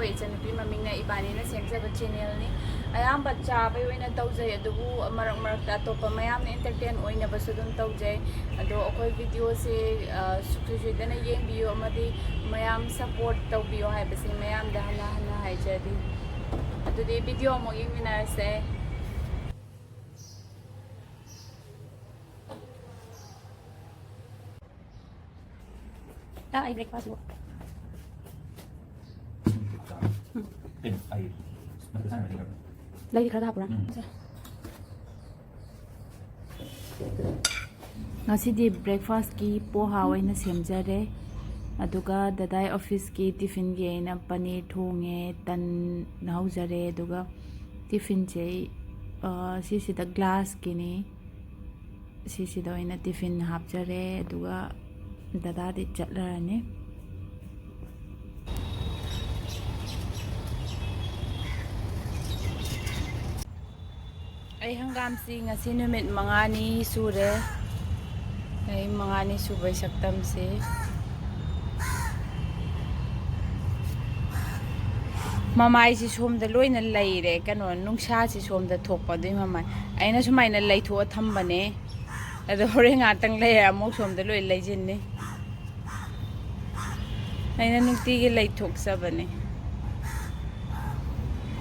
ꯇꯧꯋꯦ ꯏꯆꯟꯅꯨꯄꯤ ꯃꯃꯤꯡꯅ ꯏꯕꯥꯅꯤꯅ ꯁꯦꯝꯖꯕ ꯆꯦꯅꯦꯜꯅꯤ ꯑꯌꯥꯝꯕ ꯆꯥꯕꯩ ꯑꯣꯏꯅ ꯇꯧꯖꯩ ꯑꯗꯨꯕꯨ ꯃꯔꯛ ꯃꯔꯛꯇ ꯑꯇꯣꯞꯄ ꯃꯌꯥꯝꯅ ꯑꯦꯟꯇꯔꯇꯦꯟ ꯑꯣꯏꯅꯕꯁꯨ ꯑꯗꯨꯝ ꯇꯧꯖꯩ ꯑꯗꯣ ꯑꯩꯈꯣꯏ ꯚꯤꯗꯤꯑꯣꯁꯦ ꯁꯨꯡꯁꯣꯏ ꯁꯣꯏꯗꯅ ꯌꯦꯡꯕꯤꯌꯨ ꯑꯃꯗꯤ ꯃꯌꯥꯝ ꯁꯞꯄꯣꯔꯠ ꯇꯧꯕꯤꯌꯣ ꯍꯥꯏꯕꯁꯤ ꯃꯌꯥꯝꯗ ꯍꯟꯅ ꯍꯟꯅ ꯍꯥꯏꯖꯔꯤ ꯑꯗꯨꯗꯤ ꯚꯤꯗꯤꯑꯣ ꯑꯃꯨꯛ ꯌꯦꯡꯃꯤꯟꯅꯔꯁꯦ I breakfast look. Lady khá thập rồi. Ngasi breakfast ki poha waina semjare aduga dadai office ki tiffin ge na paneer thonge tan naujare aduga tiffin che si da glass ki ni si da waina tiffin hapjare aduga dada di chatlarani ai hangam si ngasi numit mangani sure ai mangani subai saktam se mamai si somda loina leire kano nungsa si somda thokpa dui mamai aina sumaina leitho thambane ado hore ngatang le amok somda loi leijinni aina nukti lay thok sabane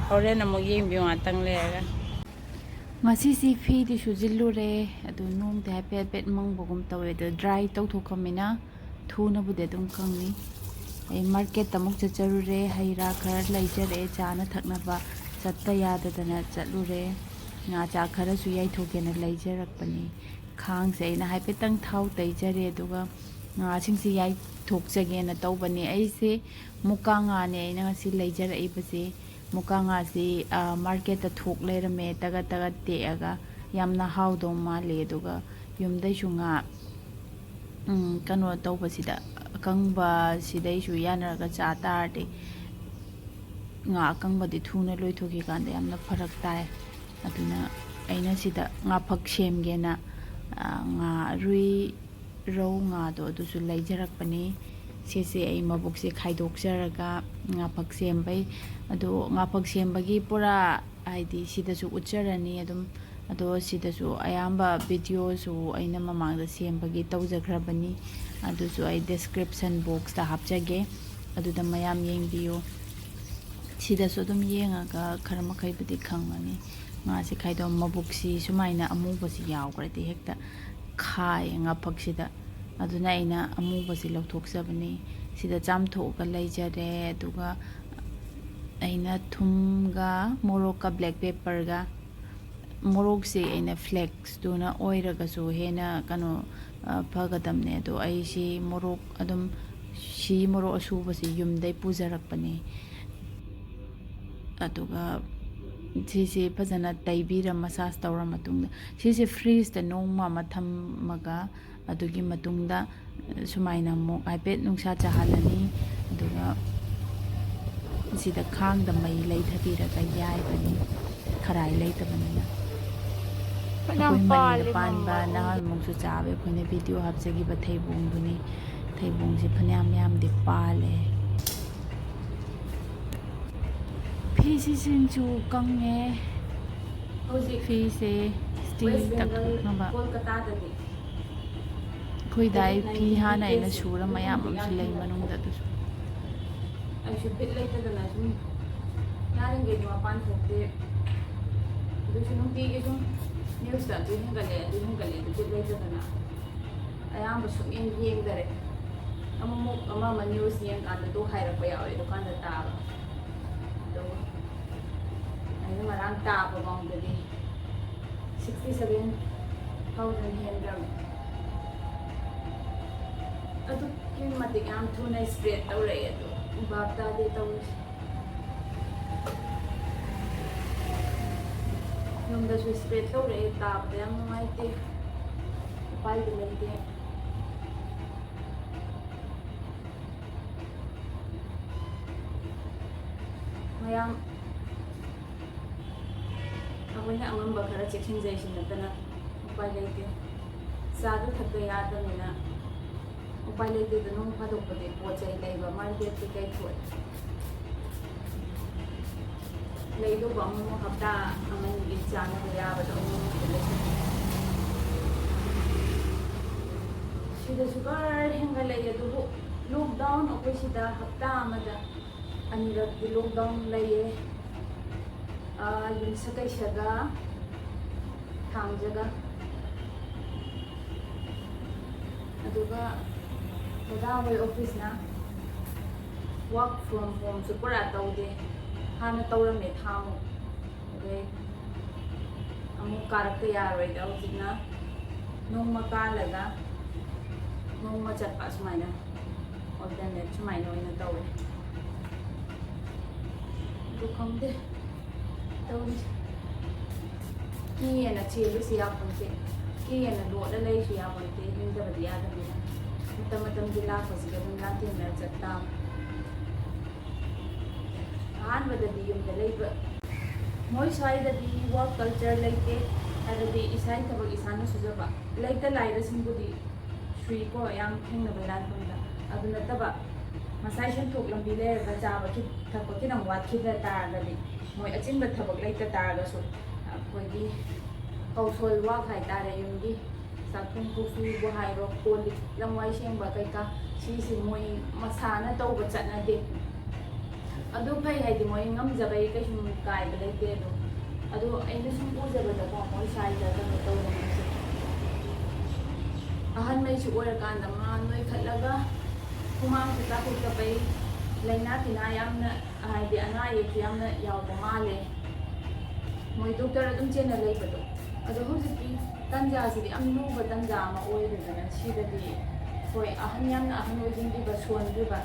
hore namok yembi ngatang lega ngasi si fi di sujillu re adu nung de pet pet mang bogum tawe do dry tau thokamina thuna bude dum kangni ai market tamuk chacharu re haira khar laijare chana thakna ba chatta yada dana chalu re nga cha khara su yai thokena laijarak pani khang se na hai petang thau taijare duga nga singsi yai thokjage na tawbani ai se mukanga ne na ngasi laijar ai base mukanga si market ta thok lerame taga taga te aga yamna haudo ma le duga yumdai shunga kano tawbasida akangba sidai su yanaraga cha tarde nga akangba di thuna loi thoki kanda yamna pharak tai aduna aina sida nga phak semge na nga rui rau nga do adusu laijarak pani sese ai mabuk se khaidok jaraga nga phak sembai adu nga phak sembagi pura aidi sida su ucharani adum ado sida su ayamba video su aina mamangda sembagi tawjagrabani adusu ai description box ta hapjage aduda mayam yengbiyo sida su dum yengaga kharma khaibudi khangani nga se khaidom mabuk si sumaina amubasi yawgrati hekta khai nga phak sida aduna aina amubasi lokthokjabani sida chamthoka leijare aduga aina thumga morok ka black pepper ga morok se aina flakes duna oiraga su hena kano phagadamne do ai si morok adum si morok asubasi yumdai pujarakpani aduga sisi fazana taibira massage tawra matungda sisi freeze da nongma mathamaga adugi matungda sumaina mo ipad nungsa chahalani aduga sida khang da mai lei thabira ka yai bani kharai lei tabanina panam panba na mungsu chabe phone video hapjagi ba theibung duni theibung si phanyam yam de pale pisi sinchu kange fi se steam tak naba kolkata da di khoi dai phi hana ina sura mayam amsu lei manung da du I should bit later than I should. Naring getting a pan for the Dushun tea is news that we have a bit later than I am a swing yin there. A mamma news yin and the two higher way out of the tower. I am around top along the day 67,000 yen. I took him at the arm too nice straight away. Bata de tawis yung da straight to re tap yang mai te pai de lente mayam amoina angam ba khara checking jai sin na pai lente sadu thakka ya da na upai lente da nong phadok pade pochai lai ba market ti kai thoi ꯂꯩꯗꯧꯕ ꯑꯃꯨꯛ ꯍꯞꯇꯥ ꯑꯃꯒꯤ ꯆꯥꯅꯕ ꯌꯥꯕꯗꯣ ꯑꯃꯨꯛ ꯂꯩꯁꯤꯟ ꯁꯤꯗꯁꯨ ꯈꯔ ꯍꯦꯟꯒꯠꯂꯛꯏ ꯑꯗꯨꯕꯨ ꯂꯣꯛꯗꯥꯎꯟ ꯑꯩꯈꯣꯏ ꯁꯤꯗ ꯍꯞꯇꯥ ꯑꯃꯗ ꯑꯅꯤꯔꯛꯇꯤ ꯂꯣꯛꯗꯥꯎꯟ ꯂꯩꯌꯦ ꯌꯨꯝꯁꯀꯩꯁꯒ ꯊꯥꯡꯖꯒ ꯑꯗꯨꯒ ꯗꯗꯥ ꯍꯣꯏ ꯑꯣꯐꯤꯁꯅ ꯋꯥꯔꯛ ꯐ꯭ꯔꯣꯝ ꯍꯣꯝꯁꯨ ꯄꯨꯔꯥ ꯇꯧꯗꯦ ꯍꯥꯟꯅ ꯇꯧꯔꯝꯃꯦ ꯊꯥꯃꯨꯛ ꯑꯗꯩ ꯑꯃꯨꯛ ꯀꯥꯔꯛꯇ ꯌꯥꯔꯣꯏꯗ ꯍꯧꯖꯤꯛꯅ ꯅꯣꯡꯃ ꯀꯥꯜꯂꯒ ꯅꯣꯡꯃ ꯆꯠꯄ ꯁꯨꯃꯥꯏꯅ ꯑꯣꯜꯇꯔꯅꯦꯠ ꯁꯨꯃꯥꯏꯅ ꯑꯣꯏꯅ ꯇꯧꯋꯦ ꯑꯗꯨ ꯈꯪꯗꯦ ꯇꯧꯔꯤꯁꯦ ꯀꯤꯌꯦꯅ ꯆꯦꯜꯂꯨꯁꯤ ꯌꯥꯄꯣꯟꯇꯦ ꯀꯤꯌꯦꯅ ꯂꯣꯠꯂ ꯂꯩꯁꯨ ꯌꯥꯄꯣꯟꯇꯦ ꯍꯤꯡꯗꯕꯗꯤ ꯌꯥꯗꯕꯅꯤꯅ ꯃꯇꯝꯒꯤ ꯂꯥꯛꯄꯁꯤꯗ ꯑꯗꯨꯝ ꯂꯥꯟꯊꯦꯡꯅꯔ ꯆꯠꯇꯥꯕ ꯑꯍꯥꯟꯕꯗꯗꯤ ꯌꯨꯝꯗ ꯂꯩꯕ ꯃꯣꯏ ꯁ꯭ꯋꯥꯏꯗꯗꯤ ꯋꯥꯔꯛ ꯀꯜꯆꯔ ꯂꯩꯇꯦ ꯍꯥꯏꯕꯗꯤ ꯏꯁꯥꯒꯤ ꯊꯕꯛ ꯏꯁꯥꯅ ꯁꯨꯖꯕ ꯂꯩꯇ ꯂꯥꯏꯔꯁꯤꯡꯕꯨꯗꯤ ꯁꯨꯏꯀꯣ ꯌꯥꯝ ꯊꯦꯡꯅꯕ ꯂꯥꯟꯐꯝꯗ ꯑꯗꯨ ꯅꯠꯇꯕ ꯉꯁꯥꯏ ꯁꯦꯟꯊꯣꯛ ꯂꯝꯕꯤ ꯂꯩꯔꯒ ꯆꯥꯕ ꯊꯛꯄ ꯈꯤꯇꯪ ꯋꯥꯠꯈꯤꯗ ꯇꯥꯔꯒꯗꯤ ꯃꯣꯏ ꯑꯆꯤꯟꯕ ꯊꯕꯛ ꯂꯩꯇ ꯇꯥꯔꯒꯁꯨ ꯑꯩꯈꯣꯏꯒꯤ ꯍꯥꯎꯁꯍꯣꯜ ꯋꯥꯔꯛ ꯍꯥꯏꯇꯥꯔꯦ ꯌꯨꯝꯒꯤ ꯆꯥꯛꯊꯣꯡ ꯊꯣꯡꯁꯨꯕꯨ ꯍꯥꯏꯔꯣ ꯀꯣꯜ ꯂꯤꯛ ꯂꯝꯋꯥꯏ ꯁꯦꯡꯕ ꯀꯩꯀꯥ ꯁꯤꯁꯤ ꯃꯣꯏ ꯃꯁꯥꯅ ꯇꯧꯕ ꯆꯠꯅꯗꯦ ꯑꯗꯨ ꯐꯩ ꯍꯥꯏꯗꯤ ꯃꯣꯏ ꯉꯝꯖꯕꯩ ꯀꯩꯁꯨꯝ ꯀꯥꯏꯕ ꯂꯩꯇꯦ ꯑꯗꯣ ꯑꯩꯅ ꯁꯨꯝ ꯎꯖꯕꯗꯀꯣ ꯃꯣꯏ ꯁ꯭ꯋꯥꯏꯗ ꯀꯩꯅꯣ ꯇꯧꯕꯁꯦ ꯑꯍꯟꯉꯩꯁꯨ ꯑꯣꯏꯔꯀꯥꯟꯗ ꯃꯥ ꯅꯣꯏꯈꯠꯂꯒ ꯍꯨꯃꯥꯡꯁꯨ ꯇꯥꯊꯣꯛꯇꯕꯩ ꯂꯥꯏꯅꯥ ꯇꯤꯟꯅꯥ ꯌꯥꯝꯅ ꯍꯥꯏꯗꯤ ꯑꯅꯥ ꯑꯌꯦꯛꯁꯨ ꯌꯥꯝꯅ ꯌꯥꯎꯕ ꯃꯥꯜꯂꯦ ꯃꯣꯏ ꯗꯣꯛꯇꯔ ꯑꯗꯨꯝ ꯆꯦꯟꯅ ꯂꯩꯕꯗꯣ ꯑꯗꯣ ꯍꯧꯖꯤꯛꯀꯤ ꯇꯟꯖꯥꯁꯤꯗꯤ ꯌꯥꯝ ꯂꯨꯕ ꯇꯟꯖꯥ ꯑꯃ ꯑꯣꯏꯔꯦꯗꯅ ꯁꯤꯗꯗꯤ ꯍꯣꯏ ꯌꯥꯝꯅ ꯑꯍꯟ ꯑꯣꯏꯁꯤꯟꯈꯤꯕ ꯁꯣꯟꯈꯤꯕ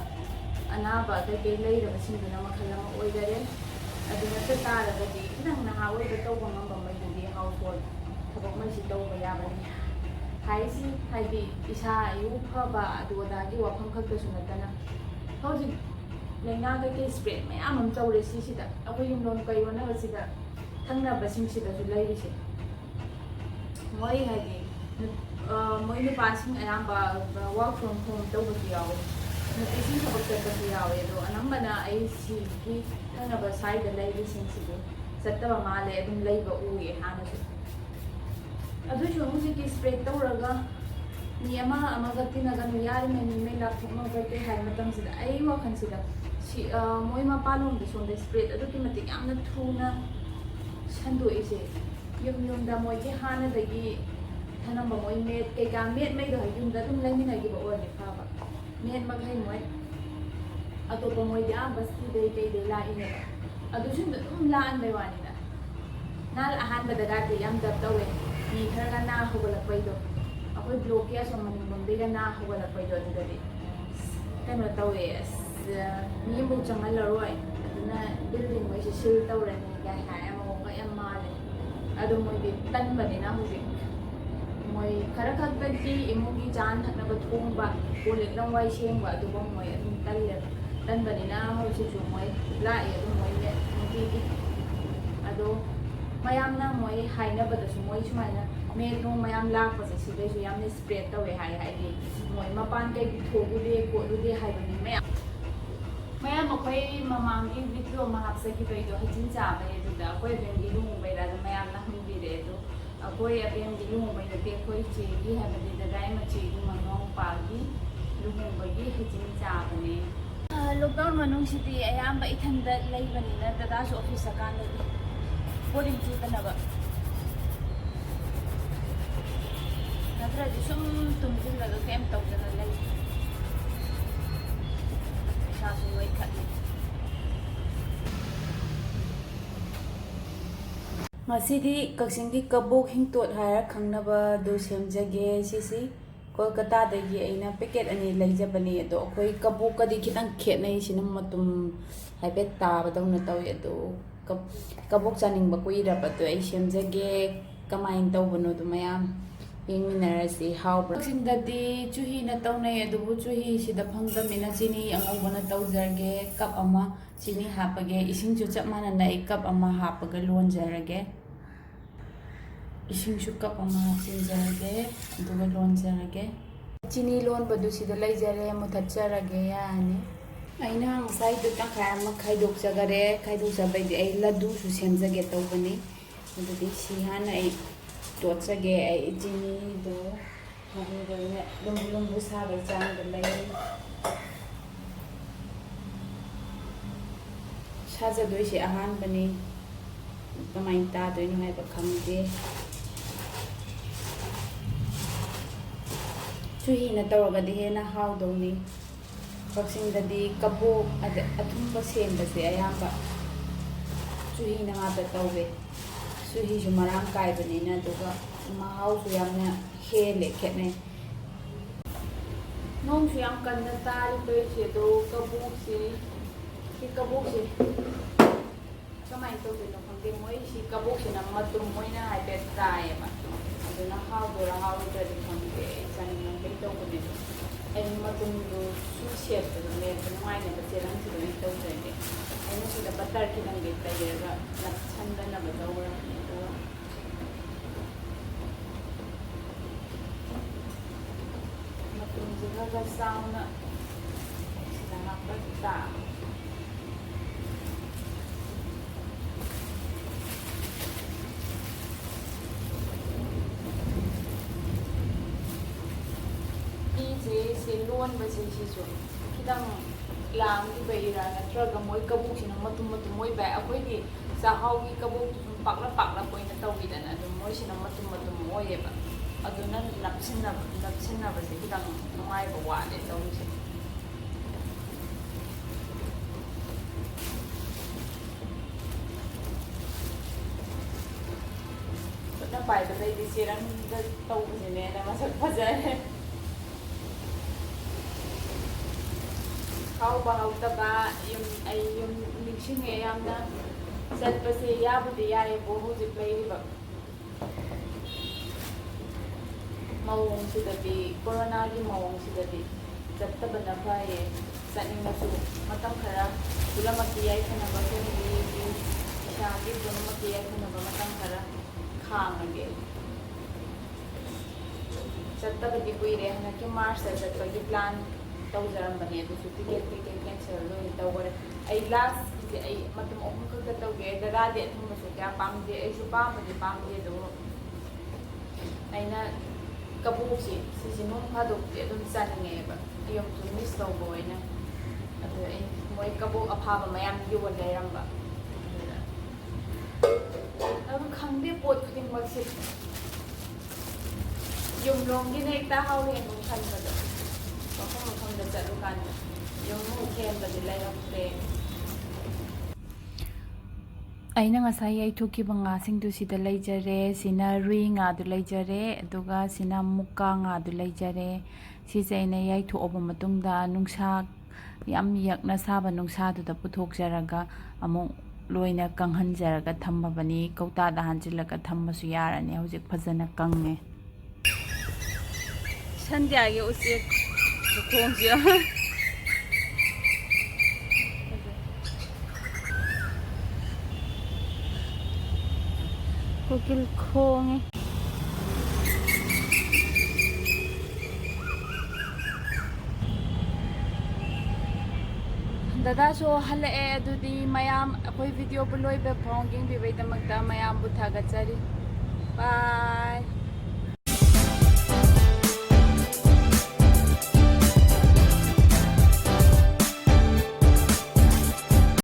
ꯑꯅꯥꯕ ꯀꯩꯀꯩ ꯂꯩꯔꯕꯁꯤꯡꯗꯨꯅ ꯃꯈꯜ ꯑꯃ ꯑꯣꯏꯖꯔꯦ ꯑꯗꯨ ꯅꯠꯇ ꯇꯥꯔꯒꯗꯤ ꯈꯤꯇꯪ ꯅꯍꯥ ꯑꯣꯏꯕ ꯇꯧꯕ ꯉꯝꯕ ꯃꯩꯗꯨꯗꯤ ꯍꯥꯎꯁꯍꯣꯜ ꯊꯕꯛꯉꯩꯁꯤ ꯇꯧꯕ ꯌꯥꯕꯅꯤ ꯍꯥꯏꯔꯤꯁꯤ ꯍꯥꯏꯗꯤ ꯏꯁꯥ ꯏꯎ ꯐꯕ ꯑꯗꯨ ꯑꯗꯥꯒꯤ ꯋꯥꯐꯝ ꯈꯛꯇꯁꯨ ꯅꯠꯇꯅ ꯍꯧꯖꯤꯛ ꯂꯥꯏꯅꯥ ꯀꯩꯀꯩ ꯏꯁꯄ꯭ꯔꯦꯗ ꯃꯌꯥꯝ ꯑꯃ ꯇꯧꯔꯦ ꯁꯤꯁꯤꯗ ꯑꯩꯈꯣꯏ ꯌꯨꯝꯂꯣꯟ ꯀꯩꯔꯣꯟꯅꯕꯁꯤꯗ ꯊꯪꯅꯕꯁꯤꯡꯁꯤꯗꯁꯨ ꯂꯩꯔꯤꯁꯦ ꯃꯣꯏ ꯍꯥꯏꯗꯤ ꯃꯣꯏ ꯅꯨꯄꯥꯁꯤꯡ ꯑꯌꯥꯝꯕ ꯋꯥꯔꯛ ꯐ꯭ꯔꯣꯝ ꯍꯣꯝ ꯇꯧꯕꯁꯨ ꯌꯥꯎꯋꯦ ꯅꯨꯄꯤꯁꯤꯡ ꯊꯕꯛ ꯆꯠꯄꯁꯨ ꯌꯥꯎꯋꯦ ꯑꯗꯣ ꯑꯅꯝꯕꯅ ꯑꯩ ꯁꯤꯒꯤ ꯊꯪꯅꯕ ꯁꯥꯏꯗ ꯂꯩꯔꯤꯁꯤꯡꯁꯤꯗꯤ ꯆꯠꯇꯕ ꯃꯥꯜꯂꯦ ꯑꯗꯨꯝ ꯂꯩꯕ ꯎꯏꯌꯦ ꯍꯥꯟꯅꯁꯨ ꯑꯗꯨꯁꯨ ꯍꯧꯖꯤꯛꯀꯤ ꯏꯁꯄ꯭ꯔꯦꯗ ꯇꯧꯔꯒ ꯃꯤ ꯑꯃꯒ ꯇꯤꯟꯅꯒꯅꯨ ꯌꯥꯔꯤꯉꯩ ꯃꯤꯉꯩ ꯂꯥꯞꯊꯣꯛꯅꯕ ꯀꯩꯀꯩ ꯍꯥꯏꯕ ꯃꯇꯝꯁꯤꯗ ꯑꯩ ꯋꯥꯈꯜꯁꯤꯗ ꯃꯣꯏ ꯃꯄꯥꯟꯂꯣꯝꯗ ꯁꯣꯝꯗ ꯏꯁꯄ꯭ꯔꯦꯗ ꯑꯗꯨꯛꯀꯤ ꯃꯇꯤꯛ ꯌꯥꯝꯅ ꯊꯨꯅ ꯁꯟꯗꯣꯛꯏꯁꯦ ꯌꯨꯝꯗ ꯃꯣꯏꯒꯤ ꯍꯥꯟꯅꯗꯒꯤ ꯊꯅꯝꯕ ꯃꯣꯏ ꯃꯦꯠ ꯀꯩꯀꯥ ꯃꯦꯠꯉꯩꯗꯣ ꯌꯨꯝꯗ ꯑꯗꯨꯝ ꯂꯩꯃꯤꯟꯅꯈꯤꯕ ꯑꯣꯏꯔꯗꯤ ꯐꯕ ꯃꯦꯠ ꯃꯈꯩ ꯃꯣꯏ ꯑꯇꯣꯞꯄ ꯃꯣꯏꯗꯤ ꯕꯁꯇꯤꯗꯩ ꯀꯩꯗꯩ ꯂꯥꯛꯏꯅꯦꯕ ꯑꯗꯨꯁꯨ ꯑꯗꯨꯝ ꯂꯥꯛꯍꯟꯕꯩ ꯋꯥꯅꯤꯗ ꯅꯍꯥꯟ ꯑꯍꯥꯟꯕꯗꯒꯗꯤ ꯌꯥꯝ ꯗꯞ ꯇꯧꯋꯦ ꯃꯤ ꯈꯔꯒ ꯅꯥ ꯍꯧꯒꯠꯂꯛꯄꯩꯗꯣ ꯑꯩꯈꯣꯏ ꯕ꯭ꯂꯣꯛꯀꯤ ꯑꯁꯣꯝ ꯃꯅꯤꯡꯂꯣꯝꯗꯩꯒ ꯅꯥ ꯍꯧꯒꯠꯂꯛꯄꯩꯗꯣ ꯑꯗꯨꯗꯗꯤ ꯀꯩꯅꯣ ꯇꯧꯋꯦ ꯃꯤ ꯑꯃꯐꯥꯎ ꯆꯪꯍꯜꯂꯔꯣꯏ ꯑꯗꯨꯅ ꯕꯤꯜꯗꯤꯡꯈꯩꯁꯦ ꯁꯤꯜ ꯇꯧꯔꯅꯤ ꯀꯥꯏ ꯍꯥꯏ ꯑꯃꯒ ꯌꯥꯝ ꯃꯥꯜꯂꯦ ꯑꯗꯣ ꯃꯣꯏꯗꯤ ꯇꯟꯕꯅꯤꯅ ꯍꯧꯖꯤꯛ ꯃꯣꯏ ꯈꯔ ꯈꯛꯇꯒꯤ ꯏꯃꯨꯡꯒꯤ ꯆꯥꯅ ꯊꯛꯅꯕ ꯊꯣꯡꯕ ꯀꯣꯜ ꯂꯤꯛ ꯂꯝꯋꯥꯏ ꯁꯦꯡꯕ ꯑꯗꯨꯒ ꯃꯣꯏ ꯑꯗꯨꯝ ꯇꯟꯕꯅꯤꯅ ꯍꯧꯖꯤꯛꯁꯨ ꯃꯣꯏ ꯂꯥꯛꯏ ꯑꯗꯨꯝ ꯃꯣꯏ ꯅꯨꯡꯇꯤꯒꯤ ꯑꯗꯣ ꯃꯌꯥꯝꯅ ꯃꯣꯏ ꯍꯥꯏꯅꯕꯗꯁꯨ ꯃꯣꯏ ꯁꯨꯃꯥꯏꯅ ꯃꯦꯠ ꯅꯨꯡ ꯃꯌꯥꯝ ꯂꯥꯛꯄꯁꯦ ꯁꯤꯗꯩꯁꯨ ꯌꯥꯝꯅ ꯏꯁꯄ꯭ꯔꯦꯗ ꯇꯧꯋꯦ ꯍꯥꯏꯗꯤ ꯃꯣꯏ ꯃꯄꯥꯟ ꯀꯩ ꯊꯣꯛꯎꯗꯦ ꯈꯣꯠꯂꯨꯗꯦ ꯍꯥꯏꯕ ꯃꯤ ꯃꯌꯥꯝ ꯑꯩꯈꯣꯏ ꯃꯃꯥꯡꯒꯤ ꯚꯤꯗꯤꯑꯣ ꯑꯃ ꯍꯥꯞꯆꯈꯤꯕꯩꯗꯣ ꯍꯩꯖꯤꯟ ꯆꯥꯕꯩ ꯑꯗꯨꯗ ꯑꯩꯈꯣꯏ ꯑꯕꯦꯝꯒꯤ ꯂꯨꯍꯣꯡꯕꯩꯗ ꯑꯗꯨꯝ ꯃꯌꯥꯝꯅ ꯍꯪꯕꯤꯔꯦ ꯑꯗꯣ ꯑꯩꯈꯣꯏ ꯑꯕꯦꯝꯒꯤ ꯂꯨꯍꯣꯡꯕꯩ ꯅꯠꯇꯦ ꯑꯩꯈꯣꯏ ꯆꯦꯒꯤ ꯍꯥꯏꯕꯗꯤ ꯗꯗꯥꯏ ꯃꯆꯦꯒꯤ ꯃꯅꯥꯎꯄꯥꯒꯤ ꯂꯨꯍꯣꯡꯕꯒꯤ ꯍꯩꯖꯤꯟ ꯆꯥꯕꯅꯦ ꯂꯣꯛꯗꯥꯎꯟ ꯃꯅꯨꯡꯁꯤꯗꯤ ꯑꯌꯥꯝꯕ ꯏꯊꯟꯗ ꯂꯩꯕꯅꯤꯅ ꯗꯗꯥꯁꯨ ꯑꯣꯐꯤꯁ ꯆꯠꯀꯥꯟꯗꯗꯤ ꯕꯣꯔꯤꯡ ꯆꯨꯗꯅꯕ ꯅꯠꯇ꯭ꯔꯗꯤ ꯁꯨꯝ ꯇꯨꯝꯁꯤꯜꯂꯒ ꯀꯩꯝ ꯇꯧꯗꯅ ꯂꯩ ꯏꯁꯥꯁꯨ ꯅꯣꯏꯈꯠꯂꯤ ꯉꯁꯤꯗꯤ ꯀꯛꯆꯤꯡꯒꯤ ꯀꯕꯣꯛ ꯍꯤꯡꯇꯣꯠ ꯍꯥꯏꯔ ꯈꯪꯅꯕꯗꯨ ꯁꯦꯝꯖꯒꯦ ꯁꯤꯁꯤ ꯀꯣꯜꯀꯇꯥꯗꯒꯤ ꯑꯩꯅ ꯄꯦꯀꯦꯠ 2 ꯂꯩꯖꯕꯅꯤ ꯑꯗꯣ ꯑꯩꯈꯣꯏ ꯀꯕꯣꯛꯀꯗꯤ ꯈꯤꯇꯪ ꯈꯦꯠꯅꯩ ꯁꯤꯅ ꯃꯇꯨꯝ ꯍꯥꯏꯐꯦꯠ ꯇꯥꯕꯗꯧꯅ ꯇꯧꯋꯤ ꯑꯗꯣ ꯀꯕꯣꯛ ꯆꯥꯅꯤꯡꯕ ꯀꯨꯏꯔꯕꯗꯣ ꯑꯩ ꯁꯦꯝꯖꯒꯦ ꯀꯃꯥꯏꯅ ꯇꯧꯕꯅꯣꯗꯣ ꯃꯌꯥꯝ ꯌꯦꯡꯃꯤꯟꯅꯔꯁꯤ ꯍꯥꯎꯕ꯭ꯔꯥ ꯀꯛꯆꯤꯡꯗꯗꯤ ꯆꯨꯍꯤꯅ ꯇꯧꯅꯩ ꯑꯗꯨꯕꯨ ꯆꯨꯍꯤꯁꯤꯗ ꯐꯪꯗꯕꯅꯤꯅ ꯆꯤꯅꯤ ꯑꯉꯧꯕꯅ ꯇꯧꯖꯔꯒꯦ ꯀꯞ 1 ꯆꯤꯅꯤ ꯍꯥꯞꯄꯒꯦ ꯏꯁꯤꯡꯁꯨ ꯆꯞ ꯃꯥꯟꯅꯅ ꯑꯩ ꯀꯞ 1 ꯍꯥꯞꯄꯒ ꯂꯣꯟꯖꯔꯒꯦ इसिंसु कप अमा हापचिनजरगे अदुगा लोनजरगे चीनी लोनबदु सिदा लैजरे मुथच्चरगे यानी ꯑꯩꯅ ꯉꯁꯥꯏꯗꯣ ꯇꯪꯈꯥꯏ ꯑꯃ ꯈꯥꯏꯗꯣꯛꯆꯈꯔꯦ ꯈꯥꯏꯗꯣꯛꯆꯕꯩꯗꯤ ꯑꯩ ꯂꯗꯨꯁꯨ ꯁꯦꯝꯖꯒꯦ ꯇꯧꯕꯅꯤ ꯑꯗꯨꯗꯤ ꯁꯤ ꯍꯥꯟꯅ ꯑꯩ ꯇꯣꯠꯆꯒꯦ ꯑꯩ ꯆꯤꯅꯤꯗꯣ ꯃꯍꯤꯗꯣ ꯂꯨꯝꯕꯨ ꯂꯨꯝꯕꯨ ꯁꯥꯕꯒꯤ ꯆꯥꯡꯗ ꯂꯩ ꯁꯥꯖꯗꯣꯏꯁꯦ ꯑꯍꯥꯟꯕꯅꯤ ꯀꯃꯥꯏꯅ ꯇꯥꯗꯣꯏꯅꯣ ꯍꯥꯏꯕ ꯈꯪꯗꯦ ꯆꯨꯍꯤꯅ ꯇꯧꯔꯒꯗꯤ ꯍꯦꯟꯅ ꯍꯥꯎꯗꯧꯅꯤ ꯀꯛꯆꯤꯡꯗꯗꯤ ꯀꯕꯣꯛ ꯑꯊꯨꯝꯕ ꯁꯦꯝꯕꯁꯦ ꯑꯌꯥꯝꯕ ꯆꯨꯍꯤꯅ ꯉꯥꯛꯇ ꯇꯧꯋꯦ ꯆꯨꯍꯤꯁꯨ ꯃꯔꯥꯡ ꯀꯥꯏꯕꯅꯤꯅ ꯑꯗꯨꯒ ꯃꯍꯥꯎꯁꯨ ꯌꯥꯝꯅ ꯍꯦꯜꯂꯦ ꯈꯦꯠꯅꯩ ꯅꯣꯡꯁꯨ ꯌꯥꯝ ꯀꯟꯅ ꯇꯥꯔꯤ ꯇꯧꯔꯤꯁꯦ ꯑꯗꯣ ꯀꯕꯣꯛꯁꯦ ꯁꯤ ꯀꯕꯣꯛꯁꯦ ꯀꯃꯥꯏꯅ ꯇꯧꯗꯣꯏꯅꯣ ꯈꯪꯗꯦ ꯃꯣꯏ ꯁꯤ ꯀꯕꯣꯛꯁꯤꯅ ꯃꯇꯨꯝ ꯑꯣꯏꯅ ꯍꯥꯏꯐꯦꯠ ꯇꯥꯏꯌꯦꯕ ꯑꯗꯨꯅ ꯍꯥꯎꯗꯣꯏꯔꯥ ꯍꯥꯎꯔꯣꯏꯗ꯭ꯔꯗꯤ ꯈꯪꯗꯦ ꯑꯩ ꯆꯥꯅꯤꯡꯉꯩ ꯇꯧꯕꯅꯦ ꯑꯩ ꯃꯇꯨꯝꯗꯨ ꯁꯨ ꯁꯦꯞꯇꯨꯗ ꯃꯦꯠꯄ ꯅꯨꯡꯉꯥꯏꯅꯕ ꯆꯦꯔꯪꯁꯤꯗ ꯑꯣꯏꯅ ꯇꯧꯖꯒꯦ ꯑꯩꯅ ꯁꯤꯗ ꯕꯇꯔ ꯈꯤꯇꯪꯗꯤ ꯇꯩꯔꯒ ꯅꯞꯁꯟꯗꯅꯕ ꯇꯧꯔꯕꯅꯤ ꯑꯗꯨꯒ ꯃꯇꯨꯝꯁꯤ ꯈꯔ ꯆꯥꯎꯅ ꯁꯤꯗ ꯍꯥꯞꯄ ꯇꯥꯕ ꯁꯤ ꯂꯣꯟꯕꯁꯤ ꯁꯤꯁꯨ ꯈꯤꯇꯪ ꯂꯥꯡꯈꯤꯕꯩꯔꯥ ꯅꯠꯇ꯭ꯔꯒ ꯃꯣꯏ ꯀꯕꯣꯛꯁꯤꯅ ꯃꯇꯨꯝ ꯃꯇꯨꯝ ꯑꯣꯏꯕ ꯑꯩꯈꯣꯏꯗꯤ ꯆꯥꯛꯍꯥꯎꯒꯤ ꯀꯕꯣꯛꯇꯨ ꯁꯨꯝ ꯄꯥꯛꯂꯞ ꯄꯥꯛꯂꯞ ꯑꯣꯏꯅ ꯇꯧꯕꯤꯗꯅ ꯑꯗꯨꯝ ꯃꯣꯏꯁꯤꯅ ꯃꯇꯨꯝ ꯃꯇꯨꯝ ꯑꯣꯏꯌꯦꯕ ꯑꯗꯨꯅ ꯅꯞꯁꯤꯟꯅꯕꯁꯦ ꯈꯤꯇꯪ ꯅꯨꯡꯉꯥꯏꯕ ꯋꯥꯠꯂꯦ ꯇꯧꯔꯤꯁꯦ ꯈꯨꯠꯅ ꯄꯥꯏꯕꯗꯩꯗꯤ ꯆꯦꯔꯪꯗ ꯇꯧꯕꯁꯤꯅꯦꯅ ꯃꯁꯛ ꯐꯖꯔꯦ ꯍꯥꯎꯕ ꯍꯥꯎꯇꯕ ꯑꯩ ꯌꯨꯝ ꯅꯤꯡꯁꯤꯡꯉꯦ ꯌꯥꯝꯅ ꯆꯠꯄꯁꯦ ꯌꯥꯕꯨꯗꯤ ꯌꯥꯏꯌꯦꯕꯨ ꯍꯧꯖꯤꯛ ꯂꯩꯔꯤꯕ ꯃꯑꯣꯡꯁꯤꯗꯗꯤ ꯀꯣꯔꯣꯅꯥꯒꯤ ꯃꯑꯣꯡꯁꯤꯗꯗꯤ ꯆꯠꯇꯕꯅ ꯐꯩꯌꯦ ꯆꯠꯅꯤꯡꯉꯁꯨ ꯃꯇꯝ ꯈꯔ ꯄꯨꯝꯅꯃꯛꯀꯤ ꯌꯥꯏꯐꯅꯕ ꯐꯦꯃꯤꯂꯤꯒꯤ ꯏꯁꯥꯒꯤ ꯄꯨꯝꯅꯃꯛꯀꯤ ꯌꯥꯏꯐꯅꯕ ꯃꯇꯝ ꯈꯔ ꯈꯥꯡꯉꯒꯦ ꯆꯠꯇꯕꯗꯤ ꯀꯨꯏꯔꯦ ꯍꯟꯗꯛꯀꯤ ꯃꯥꯔꯁꯇ ꯆꯠꯄꯒꯤ ꯄ꯭ꯂꯥꯟ ꯇꯧꯖꯔꯝꯕꯅꯦ ꯑꯗꯨꯁꯨ ꯇꯤꯀꯦꯠ ꯀꯩꯀꯩ ꯀꯦꯟꯁꯦꯜ ꯂꯣꯏꯅ ꯇꯧꯈꯔꯦ ꯑꯩ ꯂꯥꯁꯁꯦ ꯑꯩ ꯃꯇꯝ 3 ꯈꯛꯇ ꯇꯧꯒꯦ ꯗꯗꯥꯗꯤ ꯑꯊꯨꯝꯕꯁꯨ ꯀꯌꯥ ꯄꯥꯝꯗꯦ ꯑꯩꯁꯨ ꯄꯥꯝꯕꯗꯤ ꯄꯥꯝꯗꯦ ꯑꯗꯨꯕꯨ ꯑꯩꯅ ꯀꯕꯣꯛꯁꯤ ꯁꯤꯁꯤ ꯅꯣꯡ ꯐꯥꯗꯣꯛꯇꯤ ꯑꯗꯨꯝ ꯆꯥꯅꯤꯡꯉꯦꯕ ꯌꯨꯝꯁꯨ ꯃꯤꯁ ꯇꯧꯕ ꯑꯣꯏꯅ ꯑꯗꯨ ꯑꯩ ꯃꯣꯏ ꯀꯕꯣꯛ ꯑꯐꯥꯕ ꯃꯌꯥꯝ ꯌꯣꯜ ꯂꯩꯔꯝꯕ ꯑꯗꯨ ꯈꯪꯗꯦ ꯄꯣꯠ ꯈꯨꯗꯤꯡꯃꯛꯁꯦ ꯌꯨꯝꯂꯣꯝꯒꯤꯅ ꯍꯦꯛꯇ ꯍꯥꯎꯋꯦ ꯑꯗꯨꯝ ꯈꯟꯕꯗꯣ ꯃꯐꯝ ꯃꯐꯝꯗ ꯆꯠꯂꯨꯀꯥꯟꯗ ꯌꯨꯝꯃꯨꯛ ꯍꯦꯟꯕꯗꯤ ꯂꯩꯔꯝꯗ꯭ꯔꯦ ꯑꯩꯅ ꯉꯁꯥꯏ ꯌꯩꯊꯣꯛꯈꯤꯕ ꯉꯥꯁꯤꯡꯗꯨ ꯁꯤꯗ ꯂꯩꯖꯔꯦ ꯁꯤꯅ ꯔꯨꯏ ꯉꯥꯗꯨ ꯂꯩꯖꯔꯦ ꯑꯗꯨꯒ ꯁꯤꯅ ꯃꯨꯛꯀꯥ ꯉꯥꯗꯨ ꯂꯩꯖꯔꯦ ꯁꯤꯁꯦ ꯑꯩꯅ ꯌꯩꯊꯣꯛꯑꯕ ꯃꯇꯨꯡꯗ ꯅꯨꯡꯁꯥ ꯌꯥꯝ ꯌꯛꯅ ꯁꯥꯕ ꯅꯨꯡꯁꯥꯗꯨꯗ ꯄꯨꯊꯣꯛꯆꯔꯒ ꯑꯃꯨꯛ ꯂꯣꯏꯅ ꯀꯪꯍꯟꯖꯔꯒ ꯊꯝꯃꯕꯅꯤ ꯀꯧꯇꯥꯗ ꯍꯥꯟꯖꯤꯜꯂꯒ ꯊꯝꯃꯁꯨ ꯌꯥꯔꯅꯤ ꯍꯧꯖꯤꯛ ꯐꯖꯅ ꯀꯪꯉꯦ ꯁꯟꯙ꯭ꯌꯥꯒꯤ ꯎꯆꯦꯛ ꯈꯣꯡꯁꯤ ꯀꯣꯀꯤꯜ ꯈꯣꯡꯉꯦ ꯗꯗꯥꯁꯨ ꯍꯜꯂꯛꯑꯦ ꯑꯗꯨꯗꯤ ꯃꯌꯥꯝ ꯑꯩꯈꯣꯏ ꯚꯤꯗꯤꯑꯣꯕꯨ ꯂꯣꯏꯕ ꯐꯥꯎ ꯌꯦꯡꯕꯤꯕꯩꯗꯃꯛꯇ ꯃꯌꯥꯝꯕꯨ ꯊꯥꯒꯠꯆꯔꯤ ꯕꯥꯏ